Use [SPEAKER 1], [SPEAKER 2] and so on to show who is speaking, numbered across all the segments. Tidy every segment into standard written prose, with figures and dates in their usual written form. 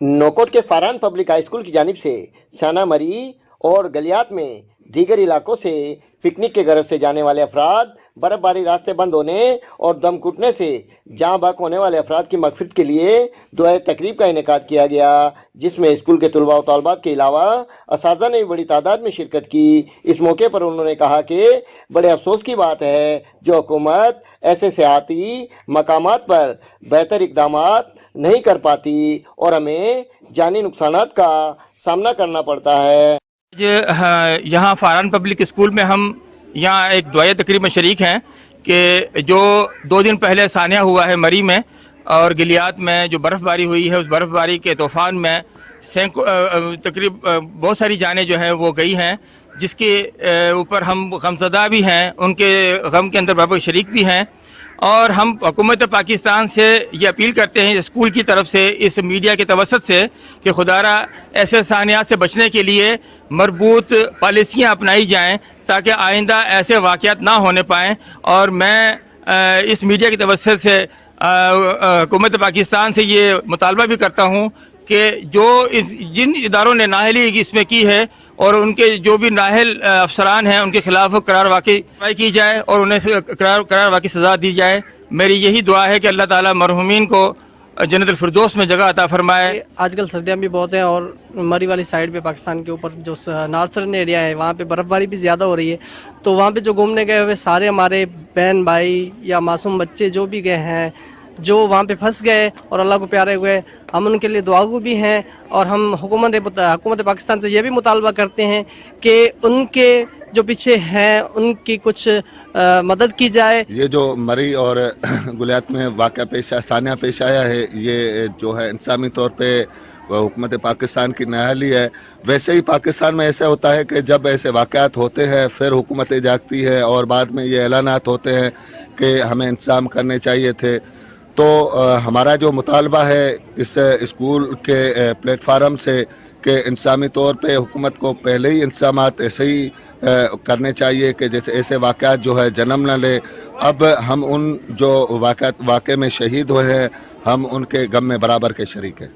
[SPEAKER 1] नौकोट के Faran public high school की जानिब से साना मरी और गलियात में दीगर इलाकों से पिकनिक के गरज से जाने वाले अफराद बर्फबारी रास्ते बंद होने और दम घुटने से जाँ बाक होने वाले अफराद की मगफिरत के लिए दुआए तकरीब का इनेकाद किया गया, जिसमें स्कूल के तुलबा व तालबात के अलावा असातिज़ा ने भी बड़ी तादाद में शिरकत की। इस मौके पर उन्होंने कहा कि बड़े अफसोस की बात है जो हुकूमत ऐसे सियाहती मकामात पर बेहतर इकदामात नहीं कर पाती और हमें जानी नुकसानात का सामना करना पड़ता है।
[SPEAKER 2] यहाँ फारान पब्लिक स्कूल में हम यहाँ एक दुआए तकरीब में शरीक हैं कि जो 2 दिन पहले सानिया हुआ है मरी में और गिलियात में जो बर्फ़बारी हुई है, उस बर्फ़बारी के तूफ़ान में तकरीब बहुत सारी जानें जो हैं वो गई हैं, जिसके ऊपर हम गमज़दा भी हैं, उनके गम के अंदर बराबर शरीक भी हैं। और हम हुकूमत पाकिस्तान से ये अपील करते हैं स्कूल की तरफ से, इस मीडिया के तवसत से, कि खुदारा ऐसे सानियात से बचने के लिए मरबूत पॉलिसियाँ अपनाई जाएं ताकि आइंदा ऐसे वाक़यात ना होने पाएँ। और मैं इस मीडिया की तवसत से हुकूमत पाकिस्तान से ये मुतालबा भी करता हूँ कि जिन इदारों ने नाअहली इसमें की है और उनके जो भी नाअहल अफसरान हैं उनके खिलाफ करार वाक़ई की जाए और उन्हें करार वाक़ई सज़ा दी जाए। मेरी यही दुआ है कि अल्लाह ताला मरहूमीन को जन्नतुल फिरदौस में जगह अता फरमाए।
[SPEAKER 3] आजकल सर्दियाँ भी बहुत हैं और मरी वाली साइड पे पाकिस्तान के ऊपर जो नॉर्थर्न एरिया है वहाँ पे बर्फ़बारी भी ज़्यादा हो रही है, तो वहाँ पे जो घूमने गए हुए सारे हमारे बहन भाई या मासूम बच्चे जो भी गए हैं, जो वहाँ पे फंस गए और अल्लाह को प्यारे हुए, हम उनके लिए दुआगो भी हैं। और हम हुकूमत पाकिस्तान से ये भी मुतालबा करते हैं कि उनके जो पीछे हैं उनकी कुछ मदद की जाए।
[SPEAKER 4] ये जो मरी और गुलियात में वाक़या सानिया पेश आया है, ये जो है इंसानी तौर पे हुकूमत पाकिस्तान की नाअहली है। वैसे ही पाकिस्तान में ऐसा होता है कि जब ऐसे वाक़यात होते हैं फिर हुकूमतें जागती है और बाद में ये ऐलानात होते हैं कि हमें इंतज़ाम करने चाहिए थे। तो हमारा जो मुतालबा है इस स्कूल के प्लेटफार्म से कि इंसानी तौर पे हुकूमत को पहले ही इंतज़ामात ऐसे ही करने चाहिए कि जैसे ऐसे वाक़यात जो है जन्म न ले। अब हम उन जो वाक़े में शहीद हुए हैं हम उनके गम में बराबर के शरीक हैं।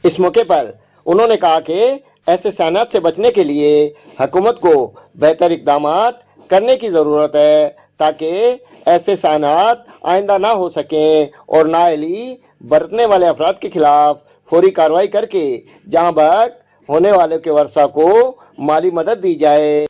[SPEAKER 1] इस मौके पर उन्होंने कहा कि ऐसे सानात से बचने के लिए हुकूमत को बेहतर इक़दामात करने की ज़रूरत है ताकि ऐसे सानात आइंदा ना हो सकें और नाअहली बरतने वाले अफराद के खिलाफ फौरी कार्रवाई करके जाँ बाक होने वालों के वर्षा को माली मदद दी जाए।